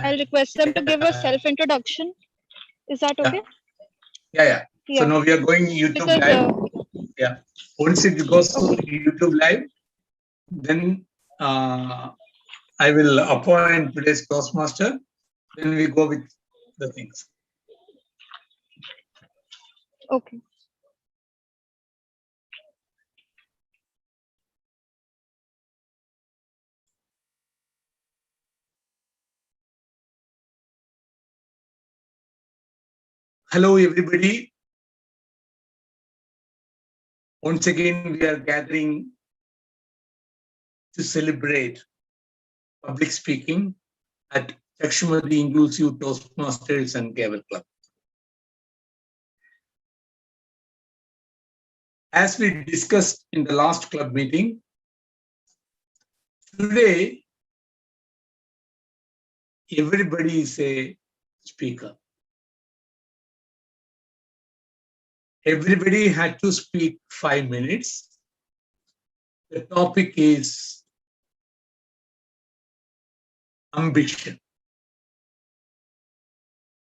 I'll request them to give a self-introduction. Is that okay? Yeah. So Yeah. now we are going YouTube Because, live. Once it goes to okay. YouTube live, then I will appoint today's Toastmaster. Then we go with the things. Okay. Hello, everybody. Once again, we are gathering to celebrate public speaking at Chakshumathi Inclusive Toastmasters and Gavel Club. As we discussed in the last club meeting, today everybody is a speaker. Everybody had to speak 5 minutes. The topic is ambition.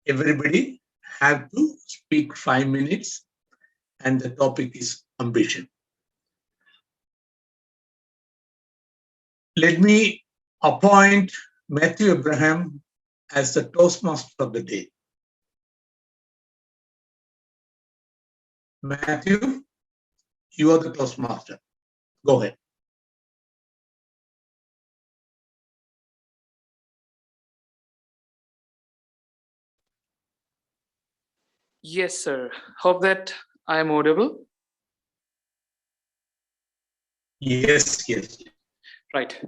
Everybody have to speak 5 minutes, and the topic is ambition. Let me appoint Mathew Abraham as the Toastmaster of the day. Mathew, you are the Toastmaster. Go ahead. Yes, sir. Hope that I am audible. Yes. Right.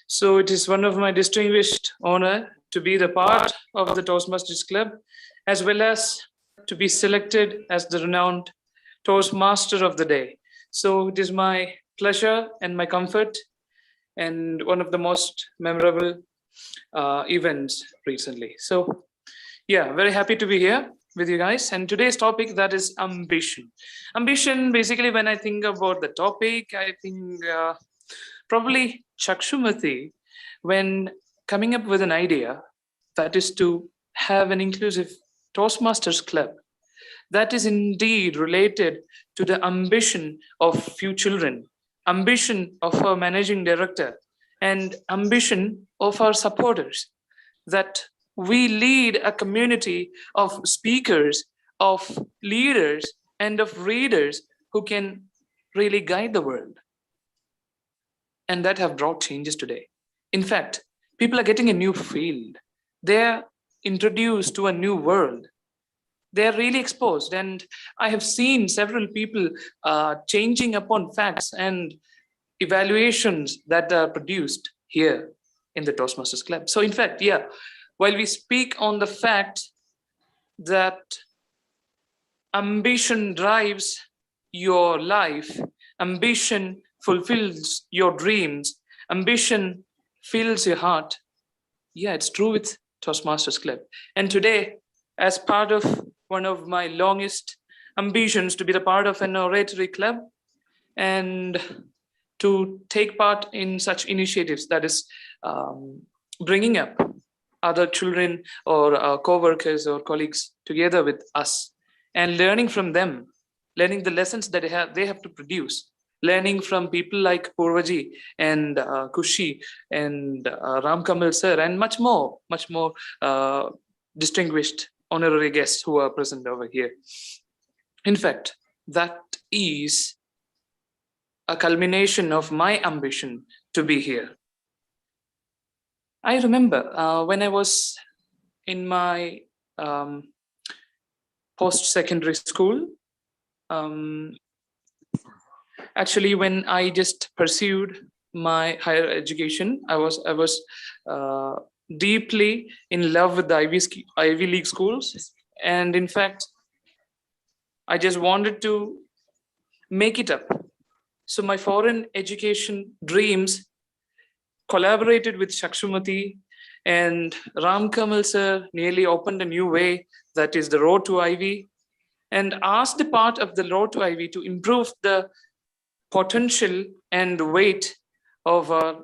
So it is one of my distinguished honor to be the part of the Toastmasters Club, as well as to be selected as the renowned Toastmaster of the day. So it is my pleasure and my comfort, and one of the most memorable events recently. So yeah, very happy to be here with you guys. And today's topic, that is ambition. Ambition, basically, when I think about the topic, I think probably Chakshumathi, when coming up with an idea, that is to have an inclusive Toastmasters Club, that is indeed related to the ambition of few children, ambition of our managing director, and ambition of our supporters, that we lead a community of speakers, of leaders, and of readers who can really guide the world, and that have brought changes today. In fact, people are getting a new field. They're introduced to a new world. They're really exposed, and I have seen several people changing upon facts and evaluations that are produced here in the Toastmasters Club. So in fact, yeah, while we speak on the fact that ambition drives your life, ambition fulfills your dreams, ambition fills your heart. Yeah, it's true with Toastmasters Club. And today, as part of one of my longest ambitions to be the part of an oratory club and to take part in such initiatives, that is bringing up other children or co-workers or colleagues together with us and learning from them, learning the lessons that they have to produce, learning from people like Purvaji and Kushi and Ram Kamal sir, and much more distinguished honorary guests who are present over here. In fact, that is a culmination of my ambition to be here. I remember when I was in my post-secondary school, actually, when I just pursued my higher education, I was deeply in love with the Ivy League schools, and in fact, I just wanted to make it up. So my foreign education dreams collaborated with Chakshumathi, and Ram Kamal sir nearly opened a new way, that is the road to Ivy, and asked the part of the road to Ivy to improve the potential and weight of our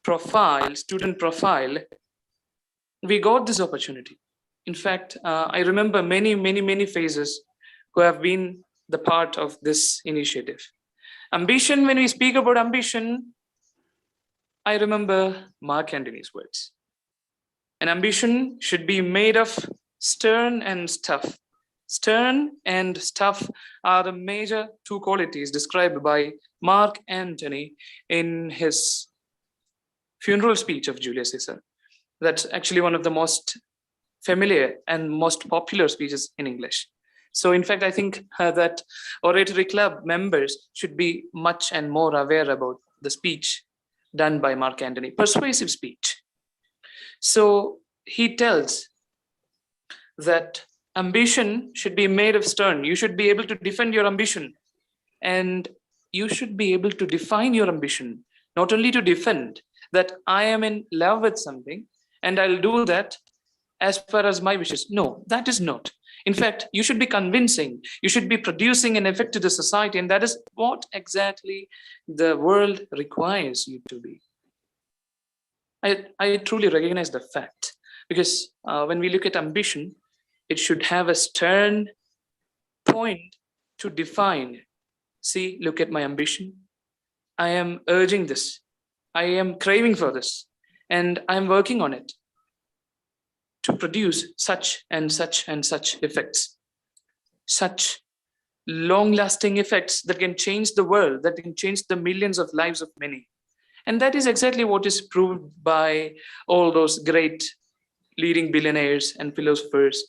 profile, student profile, we got this opportunity. In fact, I remember many faces who have been the part of this initiative. Ambition, when we speak about ambition, I remember Mark Antony's words. An ambition should be made of stern and stuff. Stern and stuff are the major two qualities described by Mark Antony in his funeral speech of Julius Caesar. That's actually one of the most familiar and most popular speeches in English. So in fact, I think that Oratory Club members should be much and more aware about the speech done by Mark Antony, persuasive speech. So he tells that ambition should be made of stern. You should be able to defend your ambition, and you should be able to define your ambition, not only to defend that I am in love with something and I'll do that as far as my wishes. No, that is not. In fact, you should be convincing, you should be producing an effect to the society, and that is what exactly the world requires you to be. I truly recognize the fact, because when we look at ambition, it should have a stern point to define. See, look at my ambition. I am urging this. I am craving for this, and I'm working on it to produce such and such and such effects, such long-lasting effects that can change the world, that can change the millions of lives of many. And that is exactly what is proved by all those great leading billionaires and philosophers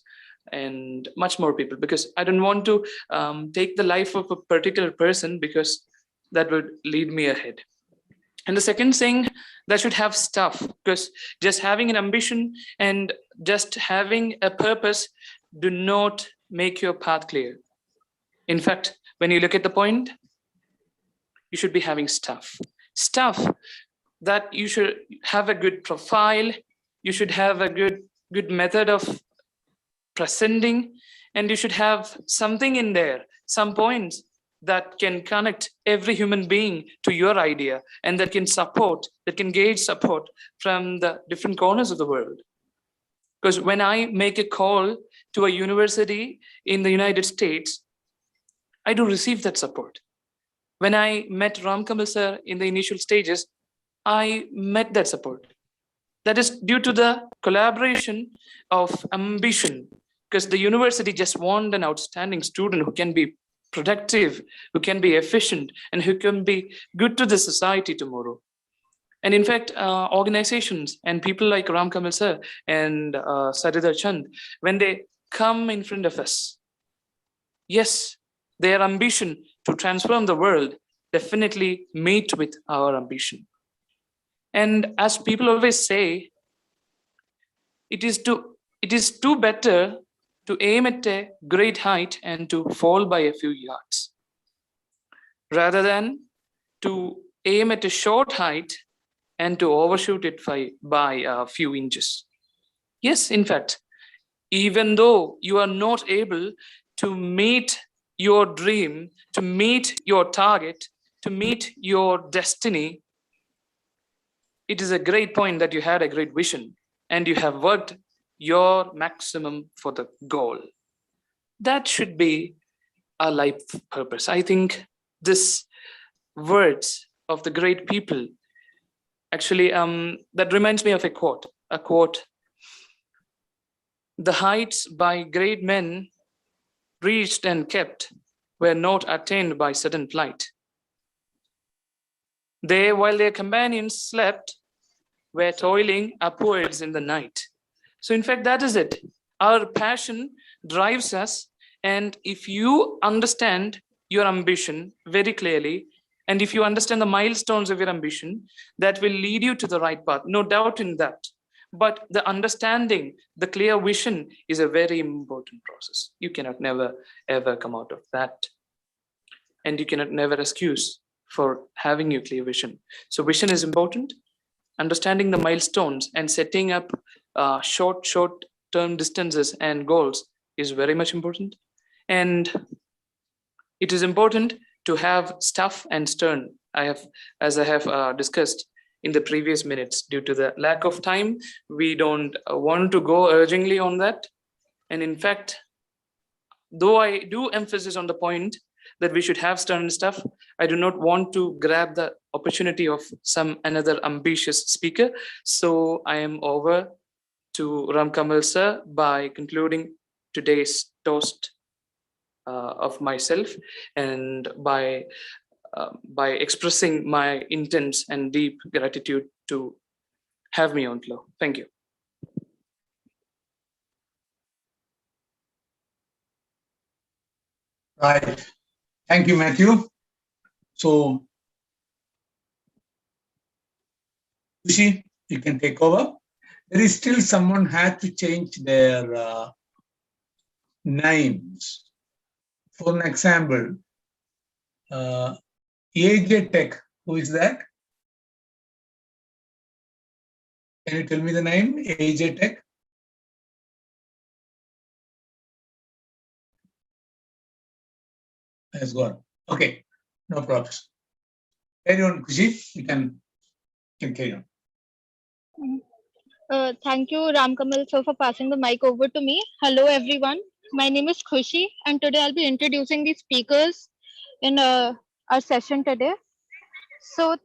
and much more people, because I don't want to take the life of a particular person, because that would lead me ahead. And the second thing, that should have stuff, because just having an ambition and just having a purpose do not make your path clear. In fact, when you look at the point, you should be having stuff. Stuff that you should have a good profile, you should have a good method of presenting, and you should have something in there, some points that can connect every human being to your idea, and that can support, that can gauge support from the different corners of the world. Because when I make a call to a university in the United States, I do receive that support. When I met Ram Kamal sir in the initial stages, I met that support. That is due to the collaboration of ambition, because the university just want an outstanding student who can be productive, who can be efficient, and who can be good to the society tomorrow. And in fact, organizations and people like Ram Kamal sir and Saridhar Chand, when they come in front of us, yes, their ambition to transform the world definitely meet with our ambition. And as people always say, it is too better to aim at a great height and to fall by a few yards, rather than to aim at a short height and to overshoot it by a few inches. Yes, in fact, even though you are not able to meet your dream, to meet your target, to meet your destiny, it is a great point that you had a great vision and you have worked your maximum for the goal. That should be our life purpose. I think this words of the great people, actually, that reminds me of a quote. The heights by great men reached and kept were not attained by sudden flight. They, while their companions slept, were toiling upwards in the night. So in fact, that is it. Our passion drives us. And if you understand your ambition very clearly, and if you understand the milestones of your ambition, that will lead you to the right path. No doubt in that. But the understanding, the clear vision is a very important process. You cannot never, ever come out of that. And you cannot never excuse for having your clear vision. So vision is important. Understanding the milestones and setting up short-term distances and goals is very much important. And it is important to have stuff and stern. As I have discussed, in the previous minutes. Due to the lack of time, we don't want to go urgently on that. And in fact, though I do emphasis on the point that we should have stern stuff, I do not want to grab the opportunity of another ambitious speaker. So I am over to Ram Kamal sir by concluding today's toast of myself, and by expressing my intense and deep gratitude to have me on floor. Thank you. Right. Thank you, Matthew. So, Kushi, you can take over. There is still someone had to change their names. For an example, AJ Tech, who is that? Can you tell me the name? AJ Tech? Has gone. Okay, no problems. Carry on, Kushi. You can carry on. Thank you, Ram Kamal sir, for passing the mic over to me. Hello, everyone. My name is Khushi, and today I'll be introducing the speakers in our session today. So,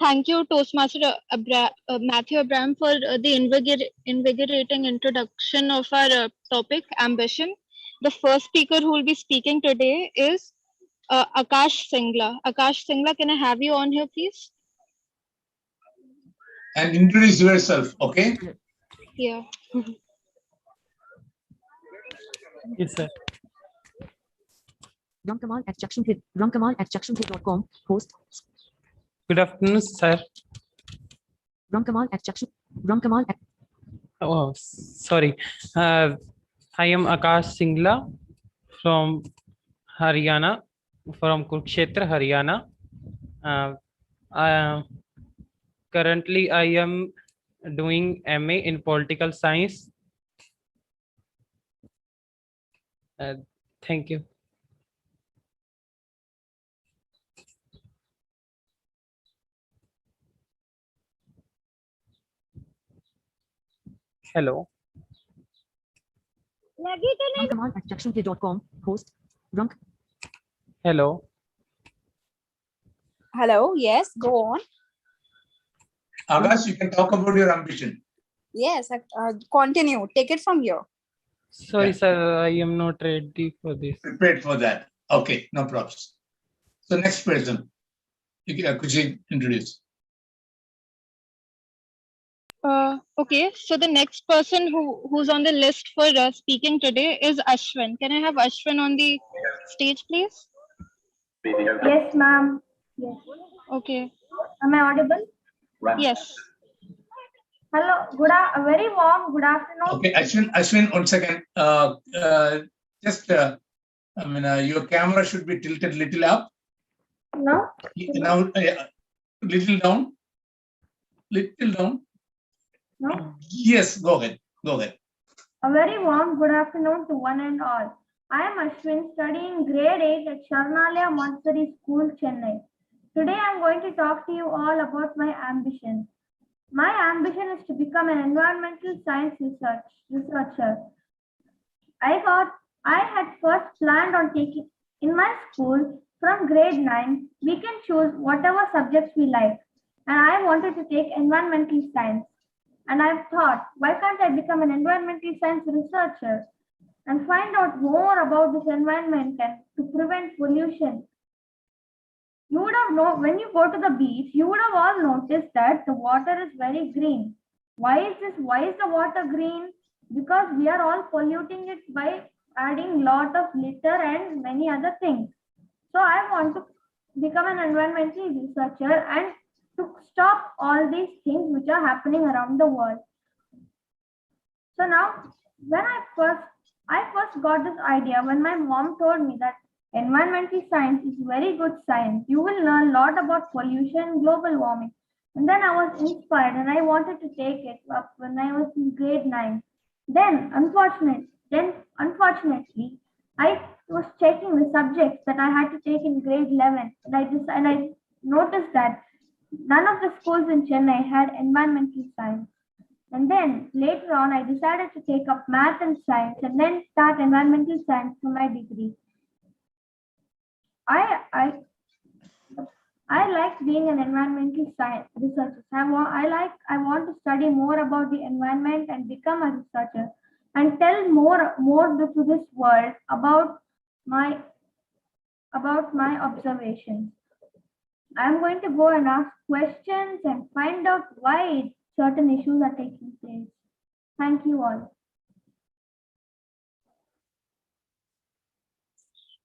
thank you, Toastmaster Mathew Abraham, for the invigorating introduction of our topic, ambition. The first speaker who will be speaking today is Akash Singla. Akash Singla, can I have you on here, please? And introduce yourself, okay? Yeah. Yes, sir. Ram Kamal at Chakshumathi.com, host. Good afternoon, sir. Ram Kamal at Oh, sorry. I am Akash Singla from Haryana, from Kurukshetra, Haryana. Currently, I am doing MA in political science. Thank you. Hello. Ram Kamal at Chakshumathi.com, host. Ram. Hello. Hello, yes, go on. Akash, you can talk about your ambition. Yes, continue. Take it from here. Sorry, Yeah. sir. I am not ready for this. Prepared for that. Okay, no problems. So next person, could you introduce? Okay, so the next person who's on the list for speaking today is Ashwin. Can I have Ashwin on the stage, please? Yes, ma'am. Yes. Okay. Am I audible? Yes. Hello. A very warm good afternoon. Okay, Ashwin, 1 second. Your camera should be tilted little up. No? Now, little down. Little down. No? Yes, go ahead. Go ahead. A very warm good afternoon to one and all. I am Ashwin, studying grade 8 at Sharnalaya Montessori School, Chennai. Today I am going to talk to you all about my ambition. My ambition is to become an environmental science researcher. I had first planned on taking, in my school, from grade 9, we can choose whatever subjects we like. And I wanted to take environmental science. And I thought, why can't I become an environmental science researcher and find out more about this environment and to prevent pollution? You would have known, when you go to the beach, you would have all noticed that the water is very green. Why is the water green? Because we are all polluting it by adding lot of litter and many other things. So I want to become an environmental researcher and to stop all these things which are happening around the world. So now, when I first got this idea when my mom told me that environmental science is very good science. You will learn a lot about pollution, global warming. And then I was inspired and I wanted to take it up when I was in grade 9. Then, unfortunately, I was checking the subjects that I had to take in grade 11. And I noticed that None of the schools in Chennai had environmental science. And then later on, I decided to take up math and science and then start environmental science for my degree. I like being an environmental science researcher. I want to study more about the environment and become a researcher and tell more to this world about my observations. I'm going to go and ask questions and find out why certain issues are taking place. Thank you all.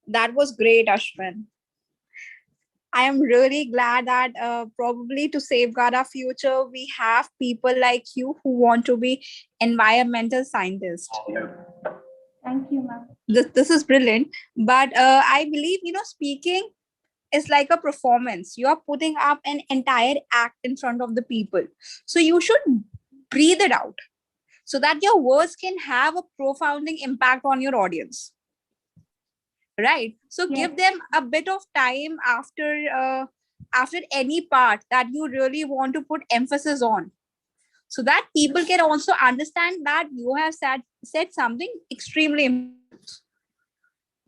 That was great, Ashwin. I am really glad that probably to safeguard our future, we have people like you who want to be environmental scientists. Thank you, ma'am. This is brilliant. But I believe, speaking is like a performance. You are putting up an entire act in front of the people. So you should breathe it out so that your words can have a profounding impact on your audience. Right. So Yes. give them a bit of time after any part that you really want to put emphasis on, so that people can also understand that you have said something extremely important.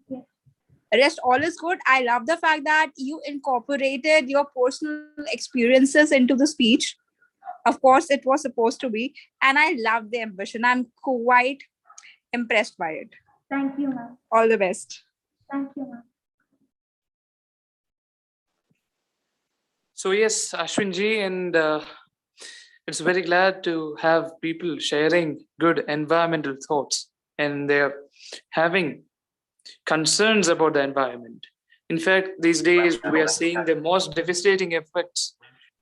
Yes. Rest all is good. I love the fact that you incorporated your personal experiences into the speech. Of course, it was supposed to be, and I love the ambition. I'm quite impressed by it. Thank you, ma'am. All the best. Thank you, ma'am. So yes, Ashwinji, and it's very glad to have people sharing good environmental thoughts, and they're having concerns about the environment. In fact, these days we are seeing the most devastating effects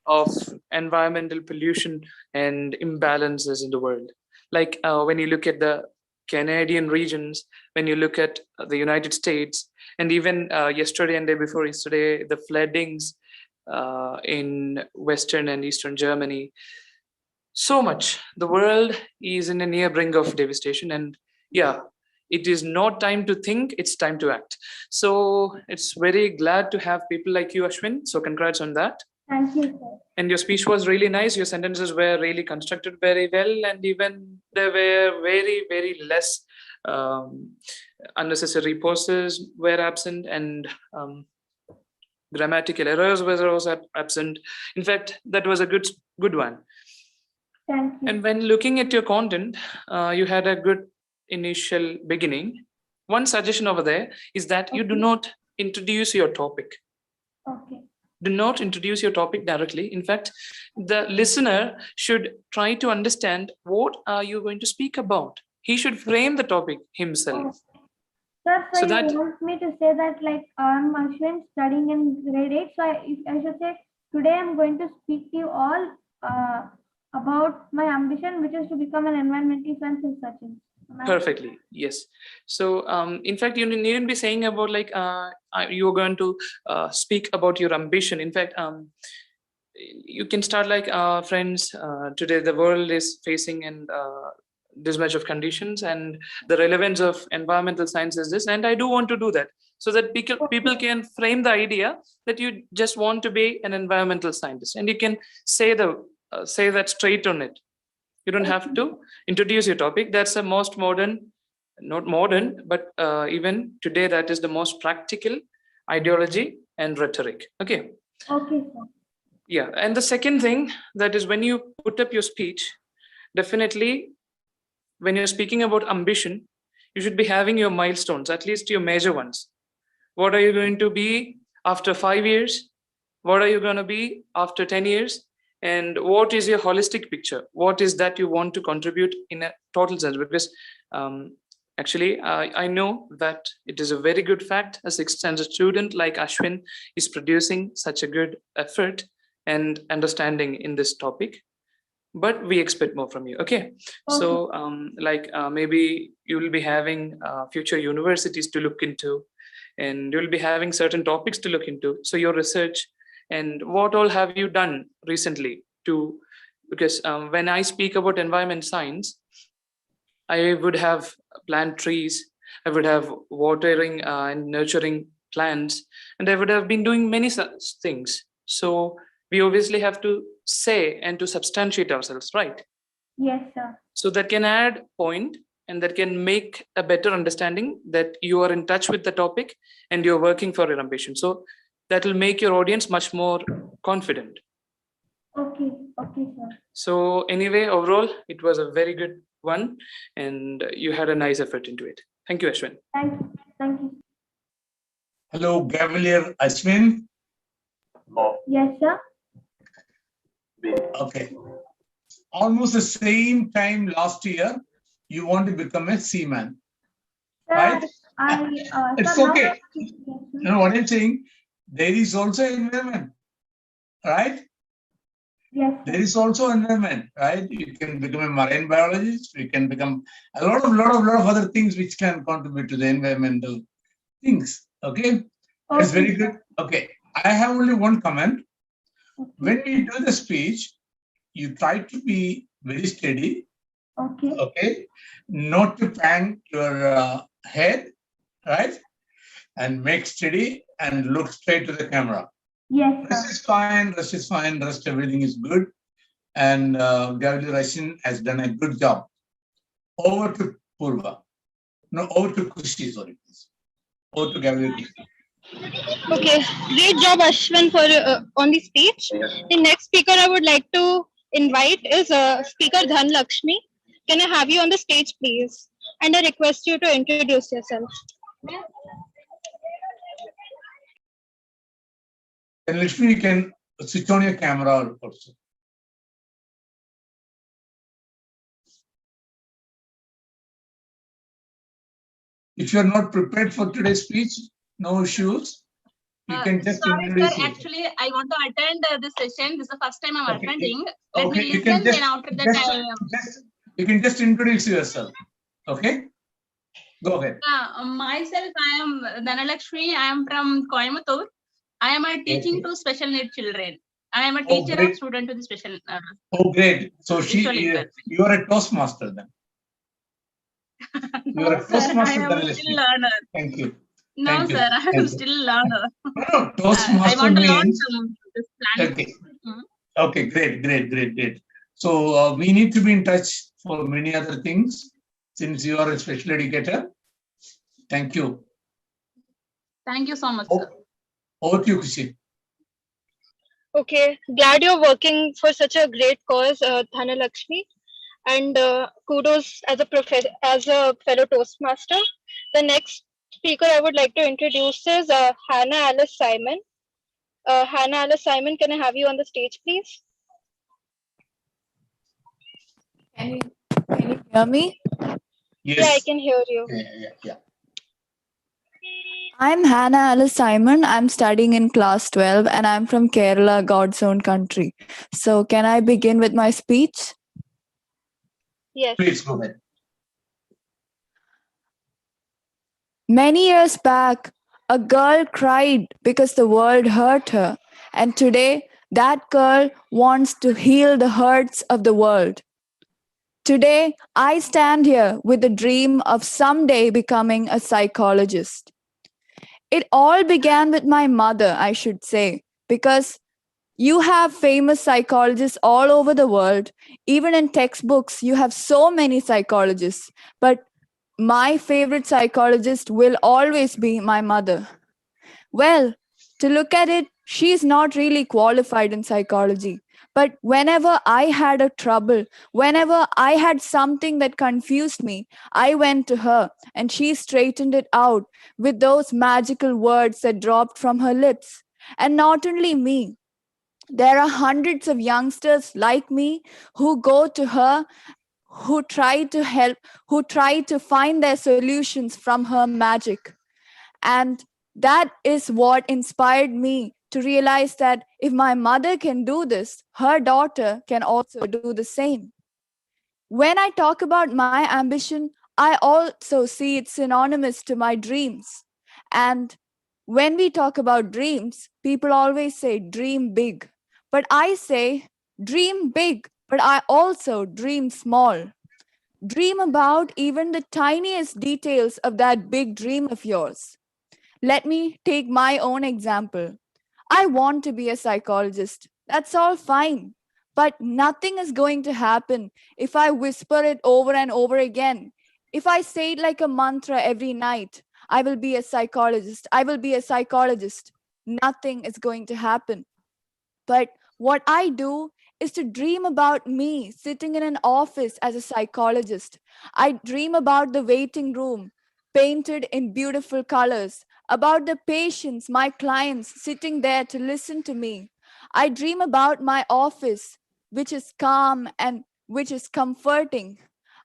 of environmental pollution and imbalances in the world. Like when you look at the Canadian regions, when you look at the United States, and even yesterday and day before yesterday, the floodings in Western and Eastern Germany. So much. The world is in a near brink of devastation, and yeah, it is not time to think, it's time to act. So it's very glad to have people like you, Ashwin. So congrats on that. Thank you, sir. And your speech was really nice. Your sentences were really constructed very well, and even there were very, very less unnecessary pauses were absent, and grammatical errors were also absent. In fact, that was a good one. Thank you. And when looking at your content, you had a good initial beginning. One suggestion over there is that you do not introduce your topic. Okay. Do not introduce your topic directly. In fact, the listener should try to understand what are you going to speak about. He should frame the topic himself. Sir, so So you that- want me to say that like I'm Ashwin studying in grade 8. So I should say today I'm going to speak to you all about my ambition, which is to become an environmental science researcher. Perfectly, yes. So in fact, you needn't be saying about like you're going to speak about your ambition. In fact, you can start like friends, today the world is facing and this much of conditions, and the relevance of environmental science is this, and I do want to do that, so that people can frame the idea that you just want to be an environmental scientist, and you can say that straight on it. You don't have to introduce your topic. That's the most modern, not modern, but even today, that is the most practical ideology and rhetoric. Okay. Okay, sir. Yeah. And the second thing, that is when you put up your speech, definitely when you're speaking about ambition, you should be having your milestones, at least your major ones. What are you going to be after 5 years? What are you going to be after 10 years? And what is your holistic picture? What is that you want to contribute in a total sense? Because actually, I know that it is a very good fact a 6th standard student like Ashwin is producing such a good effort and understanding in this topic. But we expect more from you. Okay. So maybe you will be having future universities to look into, and you'll be having certain topics to look into. So your research, and what all have you done recently to, because when I speak about environment science, I would have plant trees, I would have watering and nurturing plants, and I would have been doing many such things. So we obviously have to say and to substantiate ourselves, right? Yes, sir. So that can add point and that can make a better understanding that you are in touch with the topic and you're working for your ambition. So that will make your audience much more confident. Okay, okay, sir. So anyway, overall, it was a very good one and you had a nice effort into it. Thank you, Ashwin. Thank you. Thank you. Hello, Gavel, Ashwin. Yes, sir. Okay. Almost the same time last year, you want to become a seaman, Sir, right? It's sir, okay. Yes, sir. You know what I'm saying? There is also environment, right? Yes, There sir. is also environment, right? You can become a marine biologist. You can become a lot of other things which can contribute to the environmental things. Okay, that's Okay, very good. Okay, I have only one comment. Okay. When you do the speech, you try to be very steady. Okay. Okay, not to bang your head, right? And make steady and look straight to the camera. Yes, Rest sir. is fine. Rest is fine. Rest everything is good. And Gavel Russian has done a good job. Over to Purva. No, over to Kushi, sorry. Over to Gavel. Okay, great job, Ashwin, for on the speech. The next speaker I would like to invite is Speaker Dhan Lakshmi. Can I have you on the stage, please? And I request you to introduce yourself. And Lakshmi, you can switch on your camera also. If you're not prepared for today's speech, no issues. You can just Sorry, introduce sir. yourself. Actually, I want to attend this session. This is the first time I'm Okay. attending. Let Okay, me you can listen. Then after that, you can just introduce yourself. Okay, go ahead. myself, I am Dhanalakshmi. I am from Coimbatore. I am a teaching to special needs children. I am a teacher of great. student to the special. Oh, great. So visual impairment. you are a Toastmaster then. You are a No, sir. I Toastmaster, am Dhanalakshmi. still learner. Thank you. No, Thank you. sir. I am Thank you. still learner. No, I Toastmaster want to learn means some this plan. okay. Okay, great. So we need to be in touch for many other things since you are a special educator. Thank you. Thank you so much, sir. Over to you, Kushi. Okay, glad you're working for such a great cause, Dhana Lakshmi, and kudos as a fellow Toastmaster. The next speaker I would like to introduce is Hannah Alice Simon. Hannah Alice Simon, can I have you on the stage, please? Can you hear me? Yes. Yeah, I can hear you. Yeah. I'm Hannah Alice Simon. I'm studying in class 12 and I'm from Kerala, God's own country. So can I begin with my speech? Yes. Please go ahead. Many years back, a girl cried because the world hurt her. And today, that girl wants to heal the hurts of the world. Today, I stand here with the dream of someday becoming a psychologist. It all began with my mother, I should say, because you have famous psychologists all over the world. Even in textbooks, you have so many psychologists. But my favorite psychologist will always be my mother. Well, to look at it, she's not really qualified in psychology. But whenever I had a trouble, whenever I had something that confused me, I went to her and she straightened it out with those magical words that dropped from her lips. And not only me, there are hundreds of youngsters like me who go to her, who try to help, who try to find their solutions from her magic. And that is what inspired me to realize that if my mother can do this, her daughter can also do the same. When I talk about my ambition, I also see it synonymous to my dreams. And when we talk about dreams, people always say dream big. But I say dream big, but I also dream small. Dream about even the tiniest details of that big dream of yours. Let me take my own example. I want to be a psychologist, That's all fine. But nothing is going to happen if I whisper it over and over again. If I say it like a mantra every night, I will be a psychologist. I will be a psychologist. Nothing is going to happen. But what I do is to dream about me sitting in an office as a psychologist. I dream about the waiting room painted in beautiful colors, about the patients, my clients sitting there to listen to me. I dream about my office, which is calm and which is comforting.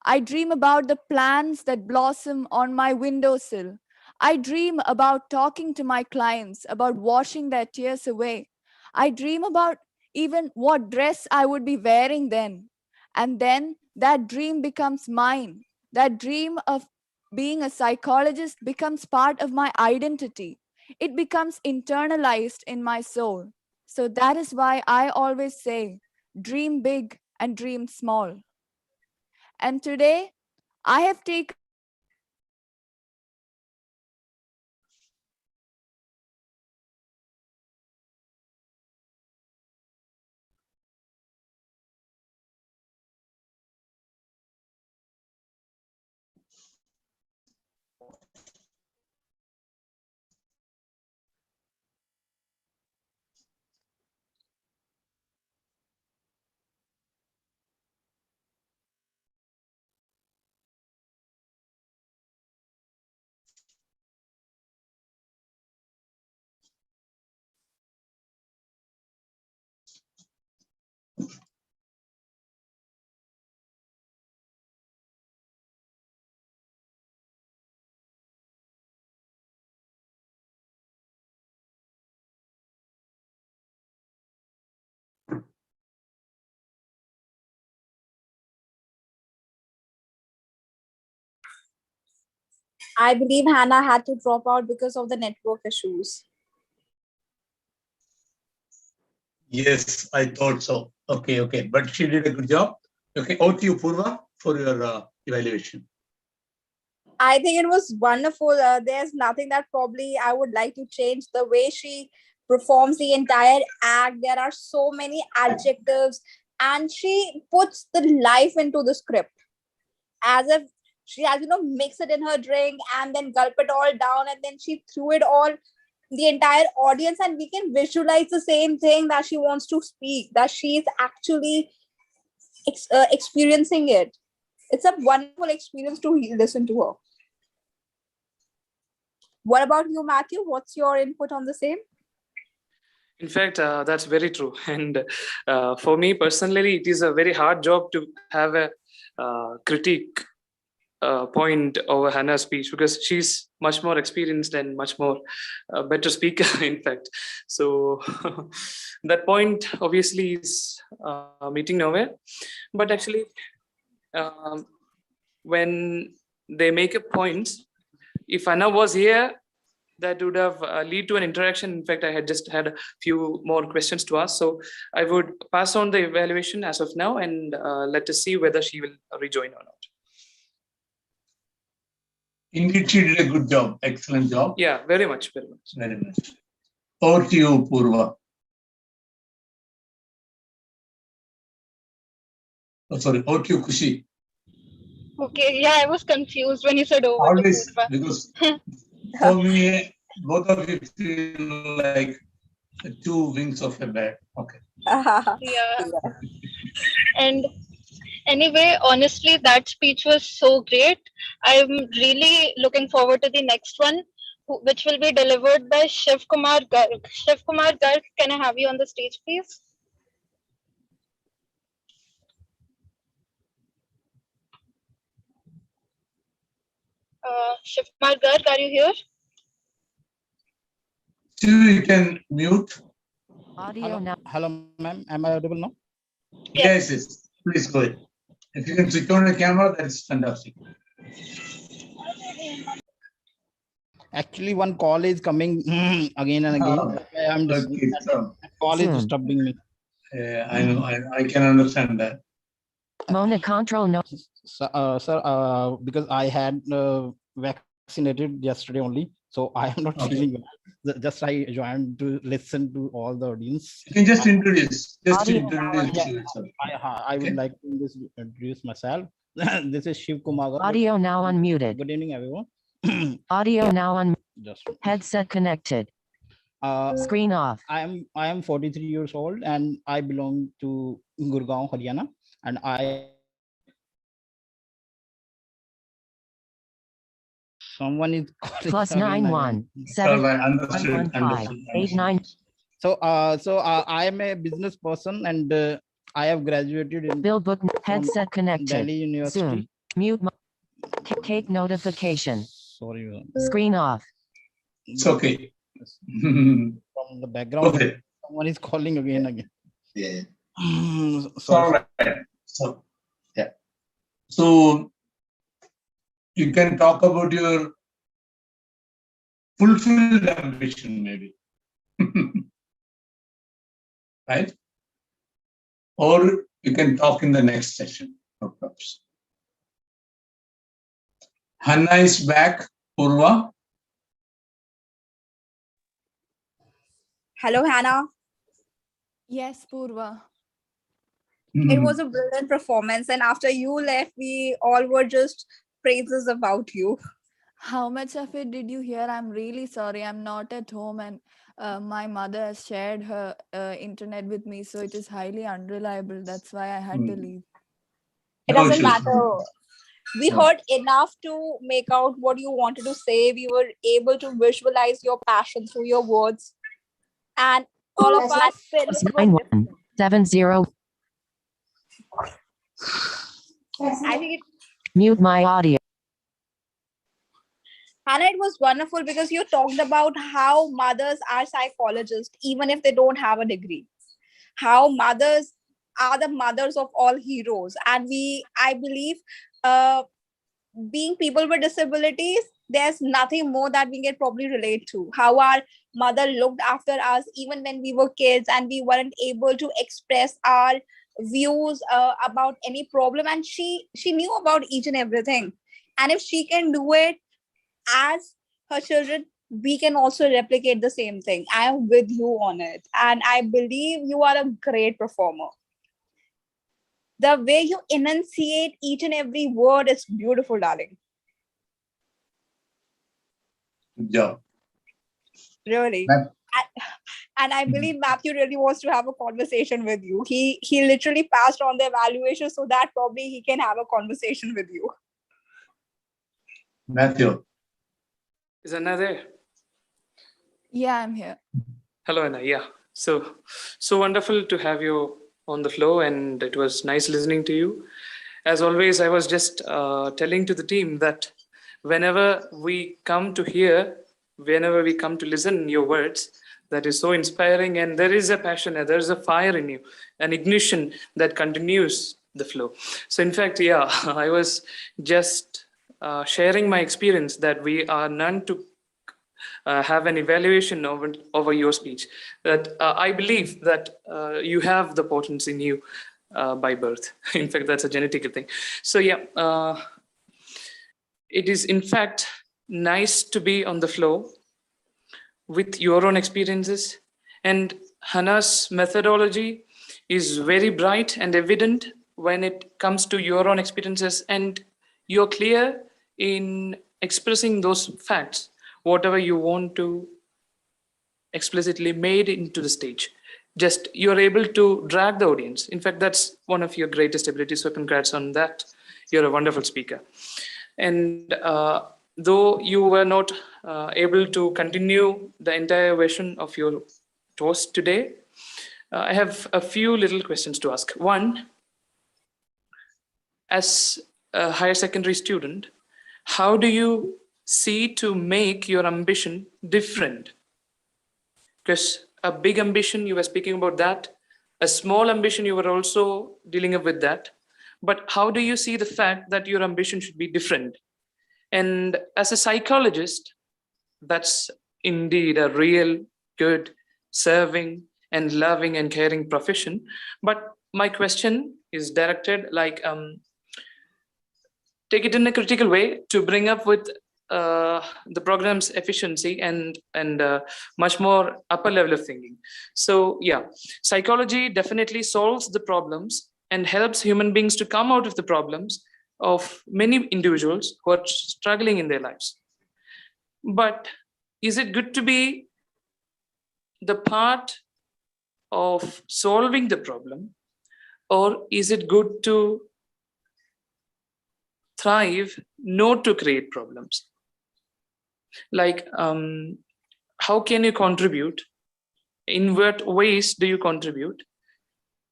I dream about the plants that blossom on my windowsill. I dream about talking to my clients, about washing their tears away. I dream about even what dress I would be wearing then. And then that dream becomes mine. That dream of being a psychologist becomes part of my identity. It becomes internalized in my soul. So that is why I always say, dream big and dream small. And today, I have taken I believe Hannah had to drop out because of the network issues. Yes, I thought so. Okay. But she did a good job. Okay, over to you, Purva, for your evaluation. I think it was wonderful. There's nothing that probably I would like to change. The way she performs the entire act, there are so many adjectives, and she puts the life into the script as if she has, mix it in her drink and then gulp it all down, and then she threw it all the entire audience, and we can visualize the same thing that she wants to speak, that she is actually experiencing it. It's a wonderful experience to listen to her. What about you, Matthew? What's your input on the same? In fact, that's very true. And for me personally, it is a very hard job to have a critique point over Hannah's speech, because she's much more experienced and much more better speaker, in fact. So that point obviously is meeting nowhere. But actually, when they make a point, if Hannah was here, that would have lead to an interaction. In fact, I had just had a few more questions to ask. So I would pass on the evaluation as of now, and let us see whether she will rejoin or not. Indeed, she did a good job. Excellent job. Yeah, very much. Very much. Over to you, Purva. Oh, sorry, over to you, Kushi. Okay, yeah, I was confused when you said over Always, to Purva. because for me, both of you feel like two wings of a bat. Okay. Yeah. And anyway, honestly, that speech was so great. I'm really looking forward to the next one, which will be delivered by Shiv Kumar Garg. Shiv Kumar Garg, can I have you on the stage, please? Shiv Kumar Garg, are you here? So you can mute. Audio now. Hello, ma'am. Am I audible now? Yes. Please go ahead. If you can switch on the camera, that's fantastic. Actually, one call is coming again and again. I'm just call is disturbing me. I know. I can understand that. Mona control no. Sir, because I had vaccinated yesterday only, So I am not Okay. feeling well. Just I joined to listen to all the audience. You can just introduce. Just Yeah, introduce yourself. I would Okay. like to introduce myself. This is Shiv Kumar. Audio now unmuted. Good evening, everyone. Audio now on. Just Headset connected. Screen off. I am 43 years old and I belong to Gurgaon, Haryana, and someone is calling Plus again, 91 All 7 right, understood. 115 89. So I am a business person and I have graduated in Bill book headset connected. Delhi University. Zoom. Mute. Cake notification. Sorry. Screen off. It's okay. From the background, Okay. someone is calling again. Yeah. Sorry. All right. So, yeah. So you can talk about your fulfilled ambition, maybe. Right? Or you can talk in the next session. No problems. Hanna is back. Purva. Hello, Hannah. Yes, Purva. It was a brilliant performance, and after you left, we all were just praises about you. How much of it did you hear? I'm really sorry. I'm not at home, and my mother has shared her internet with me, so it is highly unreliable. That's why I had to leave. It No doesn't issues. matter. We No. heard enough to make out what you wanted to say. We were able to visualize your passion through your words. And all of us felt Plus it was 91 70. I think Mute my audio. Hannah, it was wonderful because you talked about how mothers are psychologists, even if they don't have a degree. How mothers are the mothers of all heroes. And I believe, being people with disabilities, there's nothing more that we can probably relate to. How our mother looked after us even when we were kids and we weren't able to express our views about any problem, and she knew about each and everything. And if she can do it as her children, we can also replicate the same thing. I am with you on it, and I believe you are a great performer. The way you enunciate each and every word is beautiful, darling. Good job. Really. And I believe Matthew really wants to have a conversation with you. He literally passed on the evaluation so that probably he can have a conversation with you. Matthew. Is Anna there? Yeah, I'm here. Hello, Anna. Yeah. So wonderful to have you on the floor, and it was nice listening to you. As always, I was just telling to the team that whenever we come to hear, whenever we come to listen your words, that is so inspiring, and there is a passion, there is a fire in you, an ignition that continues the flow. So in fact, yeah, I was just sharing my experience that we are none to have an evaluation over your speech. That I believe that you have the potence in you by birth. In fact, that's a genetic thing. So yeah, it is in fact nice to be on the flow with your own experiences, and Hannah's methodology is very bright and evident when it comes to your own experiences, and you're clear in expressing those facts, whatever you want to explicitly made into the stage. Just you're able to drag the audience. In fact, that's one of your greatest abilities, so congrats on that. You're a wonderful speaker. And though you were not able to continue the entire version of your toast today, I have a few little questions to ask. One, as a higher secondary student, how do you see to make your ambition different? Because a big ambition, you were speaking about that. A small ambition, you were also dealing with that. But how do you see the fact that your ambition should be different? And as a psychologist, that's indeed a real good, serving and loving and caring profession. But my question is directed like, take it in a critical way to bring up with the program's efficiency and much more upper level of thinking. So yeah, psychology definitely solves the problems and helps human beings to come out of the problems of many individuals who are struggling in their lives. But is it good to be the part of solving the problem, or is it good to thrive, not to create problems? Like, how can you contribute? In what ways do you contribute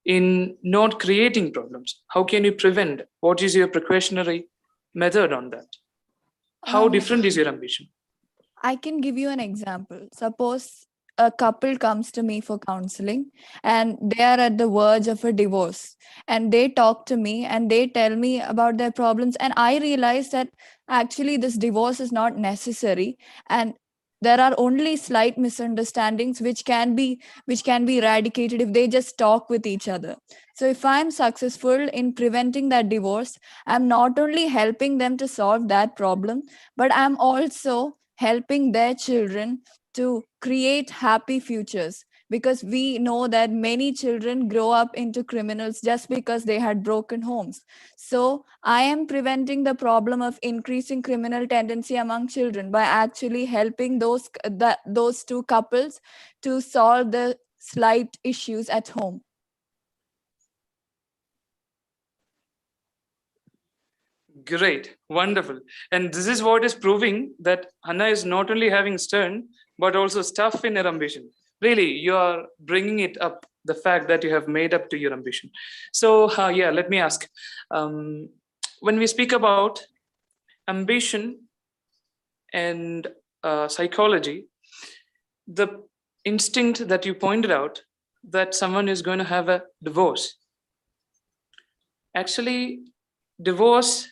in not creating problems? How can you prevent? What is your precautionary method on that? How different is your ambition? I can give you an example. Suppose a couple comes to me for counseling and they are at the verge of a divorce, and they talk to me and they tell me about their problems, and I realize that actually this divorce is not necessary, and there are only slight misunderstandings which can be eradicated if they just talk with each other. So if I'm successful in preventing that divorce, I'm not only helping them to solve that problem, but I'm also helping their children to create happy futures, because we know that many children grow up into criminals just because they had broken homes. So I am preventing the problem of increasing criminal tendency among children by actually helping those two couples to solve the slight issues at home. Great, wonderful. And this is what is proving that Hannah is not only having stern, but also stuff in her ambition. Really, you are bringing it up, the fact that you have made up to your ambition. So yeah, let me ask, when we speak about ambition and psychology, the instinct that you pointed out, that someone is going to have a divorce. Actually, divorce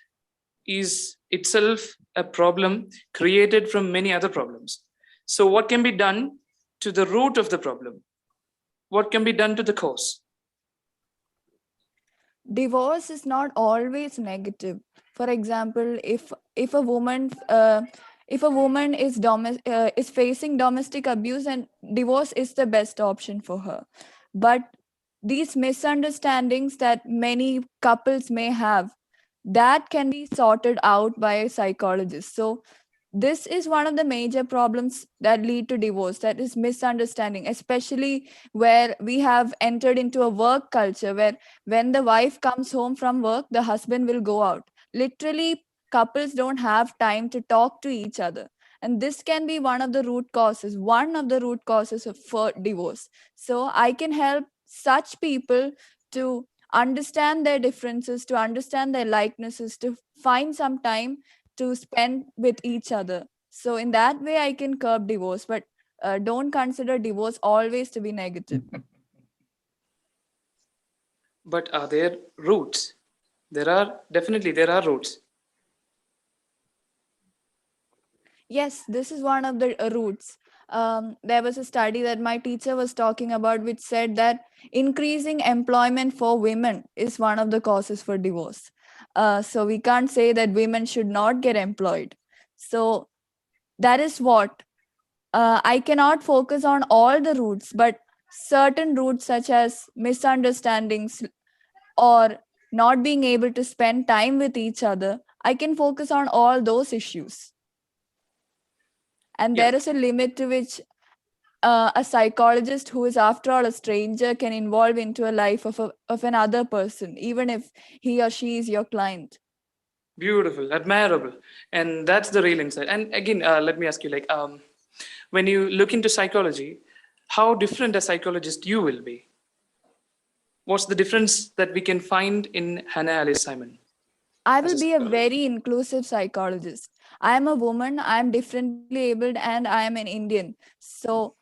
is itself a problem created from many other problems. So what can be done to the root of the problem? What can be done to the cause? Divorce is not always negative. For example, if a woman is facing domestic abuse, and divorce is the best option for her. But these misunderstandings that many couples may have, that can be sorted out by a psychologist. So this is one of the major problems that lead to divorce, that is misunderstanding, especially where we have entered into a work culture where when the wife comes home from work, the husband will go out. Literally, couples don't have time to talk to each other, and this can be one of the root causes for divorce. So I can help such people to understand their differences, to understand their likenesses, to find some time to spend with each other. So in that way, I can curb divorce, but don't consider divorce always to be negative. But are there roots? There are roots. Yes, this is one of the roots. There was a study that my teacher was talking about, which said that increasing employment for women is one of the causes for divorce. So we can't say that women should not get employed. So that is what I cannot focus on all the roots, but certain roots such as misunderstandings or not being able to spend time with each other, I can focus on all those issues. And there is a limit to which a psychologist, who is after all a stranger, can involve into a life of another person, even if he or she is your client. Beautiful, admirable. And that's the real insight. And again, let me ask you, like, when you look into psychology, how different a psychologist you will be? What's the difference that we can find in Hannah Alice Simon? I will be a very inclusive psychologist. I am a woman, I am differently abled, and I am an Indian. So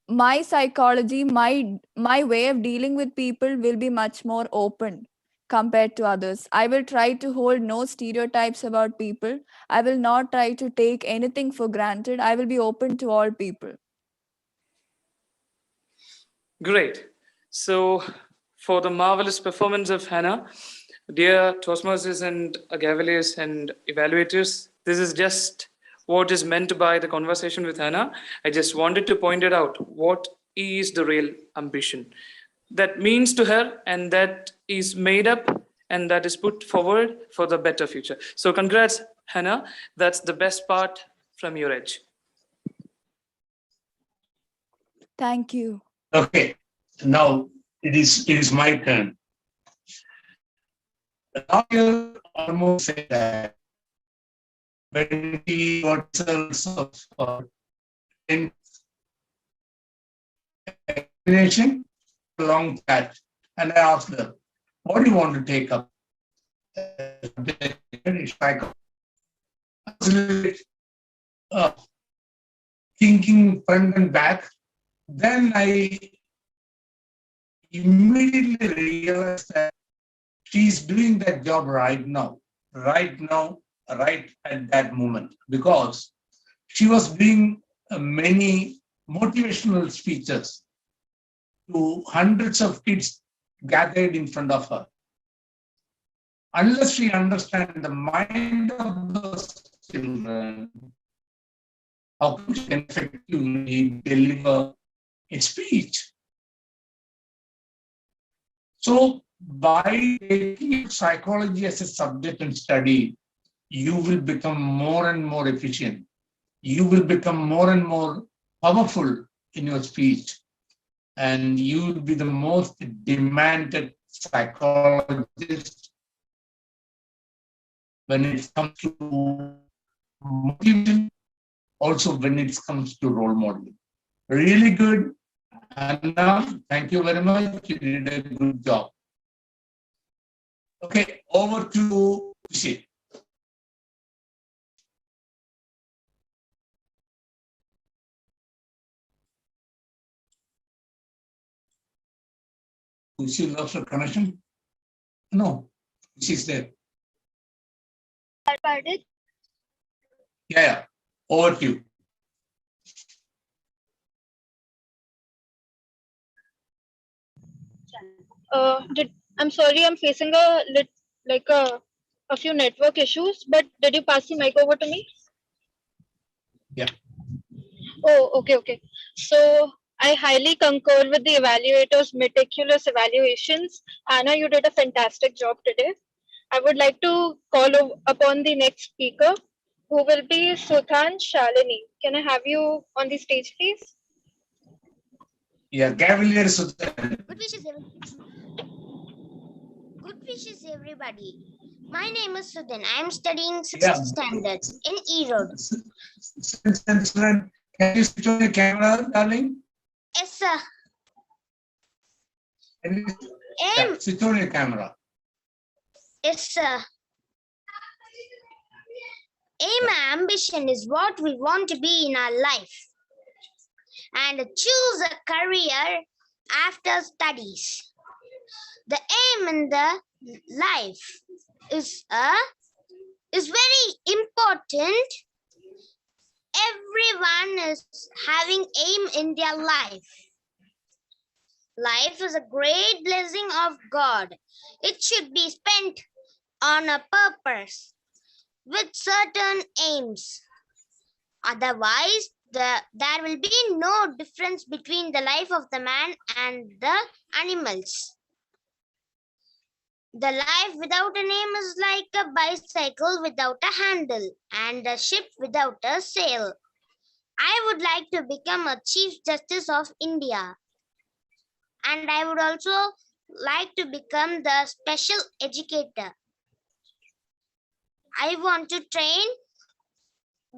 my psychology, my way of dealing with people will be much more open compared to others. I will try to hold no stereotypes about people. I will not try to take anything for granted. I will be open to all people. Great. So for the marvelous performance of Hannah, dear Toastmasters and Gaveliers and evaluators, This is just what is meant by the conversation with Hannah. I just wanted to point it out. What is the real ambition that means to her, and that is made up and that is put forward for the better future. So congrats, Hannah. That's the best part from your edge. Thank you. Okay, now it is my turn. Now you almost say that when we got results of examination, long chat, and I asked her, what do you want to take up? Thinking front and back, then I immediately realized that she's doing that job right at that moment, because she was doing many motivational speeches to hundreds of kids gathered in front of her. Unless she understands the mind of those children, how can she effectively deliver a speech? So by taking psychology as a subject and study, you will become more and more efficient. You will become more and more powerful in your speech, and you will be the most demanded psychologist when it comes to motivation, also when it comes to role modeling. Really good. Anna, thank you very much. You did a good job. Okay, over to Shiv. She lost her connection? No, she's there. Yeah, over to you. I'm sorry, I'm facing a few network issues, but did you pass the mic over to me? Yeah. Oh, okay. So I highly concur with the evaluators' meticulous evaluations. Anna, you did a fantastic job today. I would like to call upon the next speaker, who will be Suthan Shalini. Can I have you on the stage, please? Yeah, Gavel Suthan. Good wishes, everybody. My name is Sudhin. I am studying 6th standard in Erode. Can you switch on your camera, darling? Yes, sir. Switch on your camera. Yes, sir. Aim and ambition is what we want to be in our life. And choose a career after studies. The aim in the life is very important. Everyone is having aim in their life. Life is a great blessing of God. It should be spent on a purpose with certain aims. Otherwise, there will be no difference between the life of the man and the animals. The life without a name is like a bicycle without a handle and a ship without a sail. I would like to become a Chief Justice of India. And I would also like to become the special educator. I want to train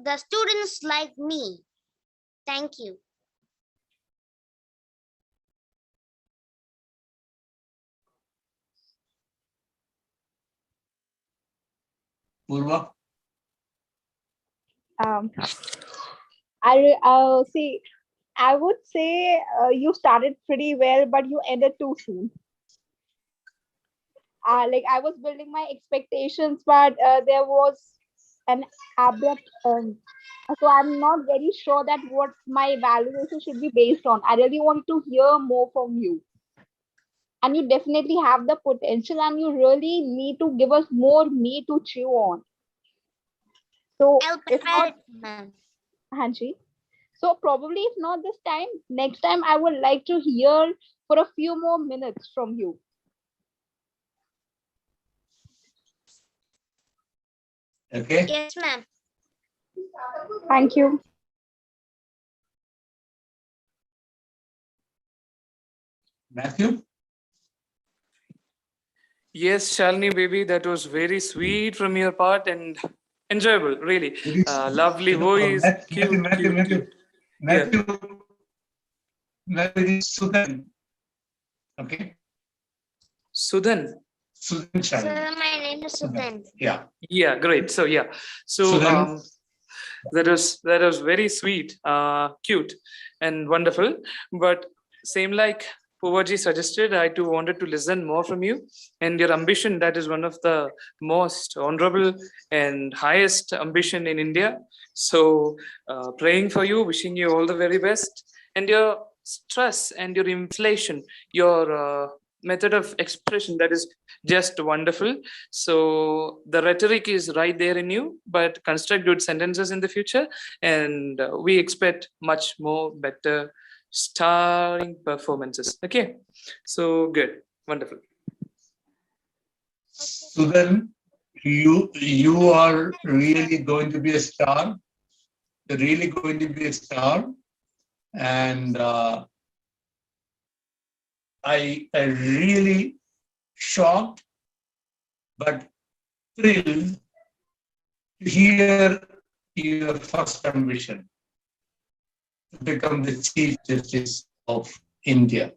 the students like me. Thank you. Purva? I would say you started pretty well, but you ended too soon. I was building my expectations, but there was an abrupt so I'm not very sure that what my evaluation should be based on. I really want to hear more from you. And you definitely have the potential, and you really need to give us more meat to chew on. So I'll if prepare not, it, ma'am. Hanji. So probably if not this time, next time I would like to hear for a few more minutes from you. Okay. Yes, ma'am. Thank you. Matthew? Yes, Shalini baby, that was very sweet from your part and enjoyable, really. Lovely voice, cute, cute, cute. Yeah. Matthew is Sudan. Okay. Sudhan. Sudan So Shalini. my name is Sudan. Yeah. Yeah, great. So yeah. So Sudhan. that was very sweet, cute, and wonderful. But same like Purvaji suggested, I too wanted to listen more from you. And your ambition, that is one of the most honorable and highest ambition in India. So praying for you, wishing you all the very best. And your stress and your inflation, your method of expression, that is just wonderful. So the rhetoric is right there in you, but construct good sentences in the future. And we expect much more better starring performances. Okay, so good, wonderful. Sudan, you are really going to be a star. You're really going to be a star. And I really shocked but thrilled to hear your first ambition to become the Chief Justice of India.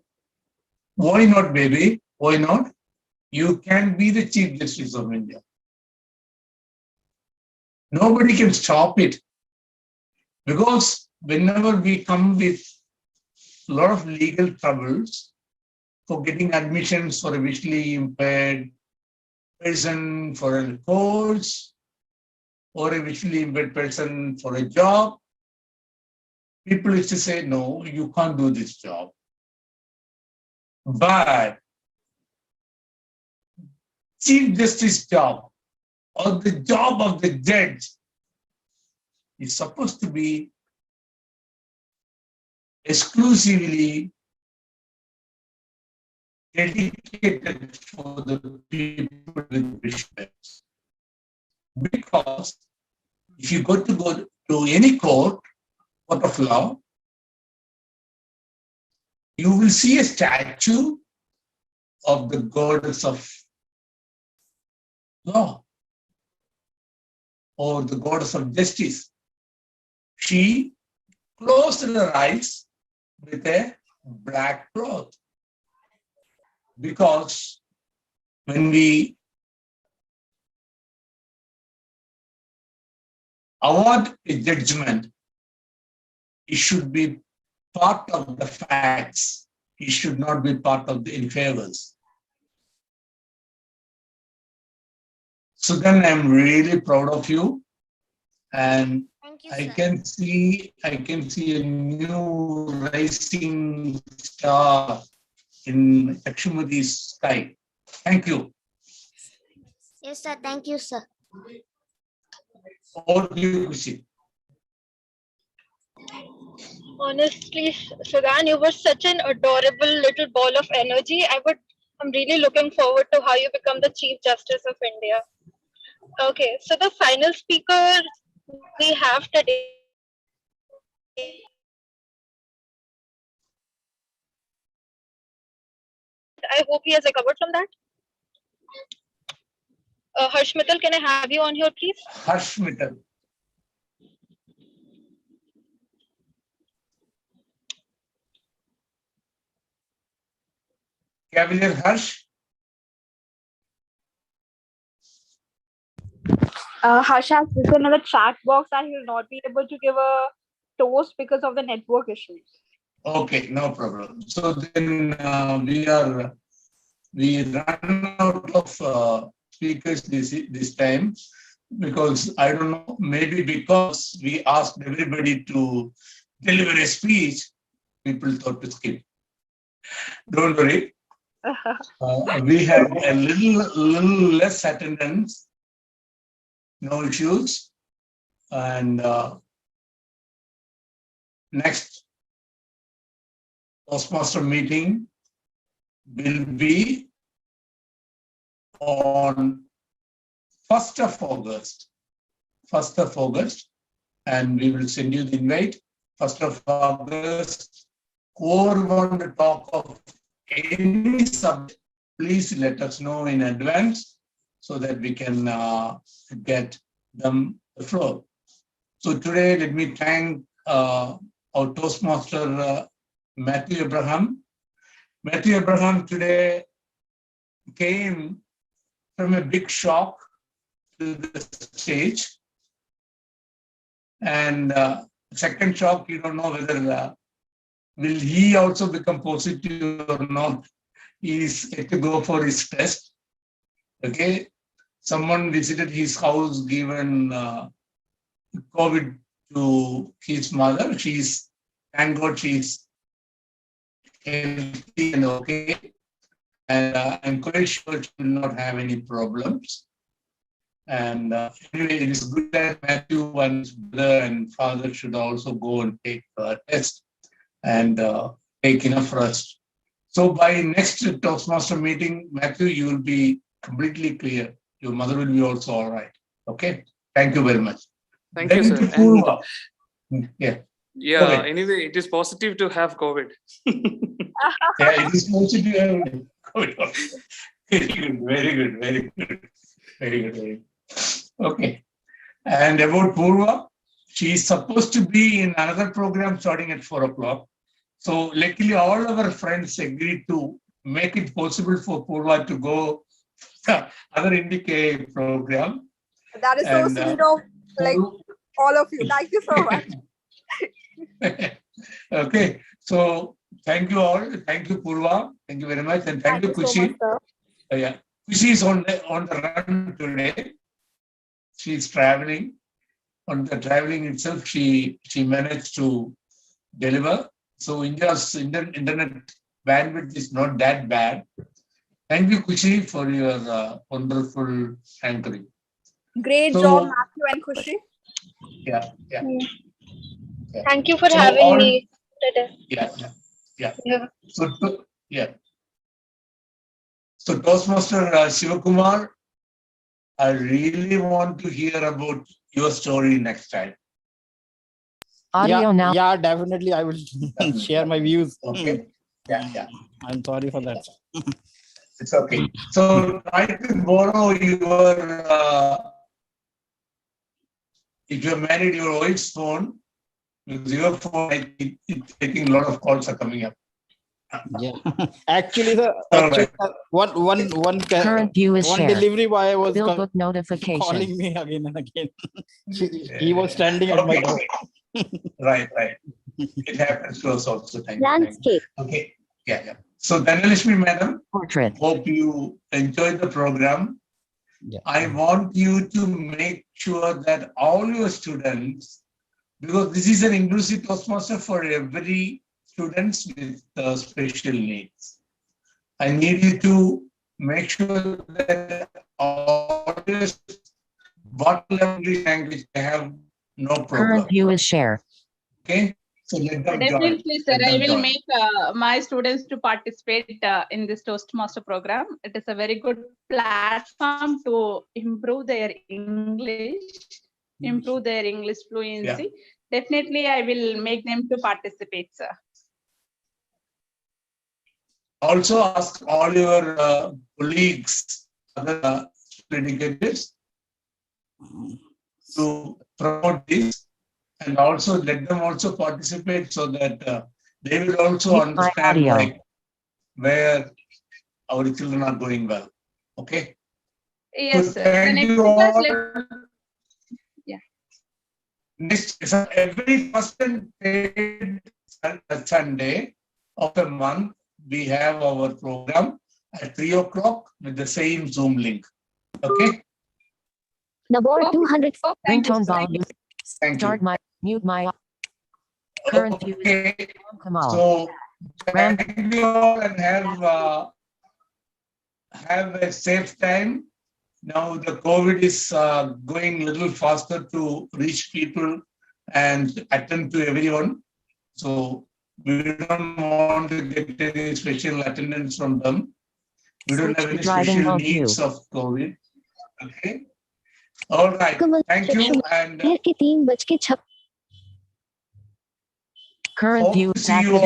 Why not, baby? Why not? You can be the Chief Justice of India. Nobody can stop it. Because whenever we come with a lot of legal troubles for getting admissions for a visually impaired person for a course or a visually impaired person for a job, people used to say, no, you can't do this job. But Chief Justice job or the job of the judge is supposed to be exclusively dedicated for the people with visions. Because if you go to any court of law, you will see a statue of the goddess of law or the goddess of justice. She closed her eyes with a black cloth. Because when we award a judgment, it should be part of the facts. It should not be part of the in favors. So then I'm really proud of you. And I can see a new rising star in Chakshumathi's sky. Thank you. Yes, sir. Thank you, sir. All you, Kushi. Honestly, Sudan, you were such an adorable little ball of energy. I'm really looking forward to how you become the Chief Justice of India. Okay, so the final speaker we have today, I hope he has recovered from that. Harsh Mittal, can I have you on here, please? Harsh Mittal. Cavalier Harsh. Harsh has written another chat box and he will not be able to give a toast because of the network issues. Okay, no problem. So then we run out of speakers this time because I don't know, maybe because we asked everybody to deliver a speech, people thought to skip. Don't worry. We had a little less attendance, no issues. And next Toastmaster meeting will be on 1st of August. 1st of August, and we will send you the invite. 1st of August. Whoever want to talk of any subject, please let us know in advance so that we can get them the floor. So today, let me thank our Toastmaster Mathew Abraham. Mathew Abraham today came from a big shock to the stage. And second shock, you don't know whether will he also become positive or not. He is yet to go for his test. Okay. Someone visited his house, given COVID to his mother. Thank God she's healthy and okay. And I'm quite sure she will not have any problems. And anyway, it is good that Mathew and his brother and father should also go and take a test and take enough rest. So by next Toastmaster meeting, Mathew, you will be completely clear. Your mother will be also all right. Okay. Thank you very much. Thank you, sir. Purva. Yeah. Okay. Anyway, it is positive to have COVID. Yeah, it is positive to have COVID. Very good. Very good. Very good. Very good. Very good. Okay. And about Purva, she is supposed to be in another program starting at 4 o'clock. So luckily, all our friends agreed to make it possible for Purva to go to other Indica program. That is so sweet of like all of you. Thank you so much. Okay. So thank you all. Thank you, Purva. Thank you very much. And thank you, Kushi. So much, Yeah. Kushi is on the run today. She is traveling. On the traveling itself, she managed to deliver. So India's internet bandwidth is not that bad. Thank you, Kushi, for your wonderful anchoring. Great job, Mathew and Kushi. Yeah. Thank you for having me today. Yeah. So Toastmaster Shivakumar, I really want to hear about your story next time. Audio now. Yeah, definitely. I will share my views. Okay. Yeah. I'm sorry for that. It's okay. So try to borrow your, if you're married, your wife's phone, because your phone, it's taking a lot of calls are coming up. Yeah. Actually, one Current view is one shared. delivery boy was Billbook notification. calling me again and again. He was standing at my door. Right. It happens to us also. Thank you. Landscape. Okay. Yeah. So Dhanalakshmi madam, Portrait. hope you enjoyed the program. Yeah. I want you to make sure that all your students, because this is an inclusive Toastmaster for every students with special needs. I need you to make sure that all this bottle English language they have no problem. Current view is share. Okay, so let them Definitely, join. sir. I will make my students to participate in this Toastmaster program. It is a very good platform to improve their English, fluency. Yeah. Definitely, I will make them to participate, sir. Also ask all your colleagues, other educators, to promote this, and also let them also participate so that they will also understand like where our children are going well. Okay. Yes, so sir. Thank The you next all. class, yeah. Next, so every first and third Sunday of a month, we have our program at 3 o'clock with the same Zoom link. Okay. Nabor 200. Thank you, Ringtone sir. volume. Thank Start you. mute my. Current view is Okay. Kumar. So thank you all and have a safe time. Now the COVID is going a little faster to reach people and attend to everyone. So we don't want to get any special attendance from them. We don't have any special needs of COVID. Okay. All right. Thank you. And current hope view to see you all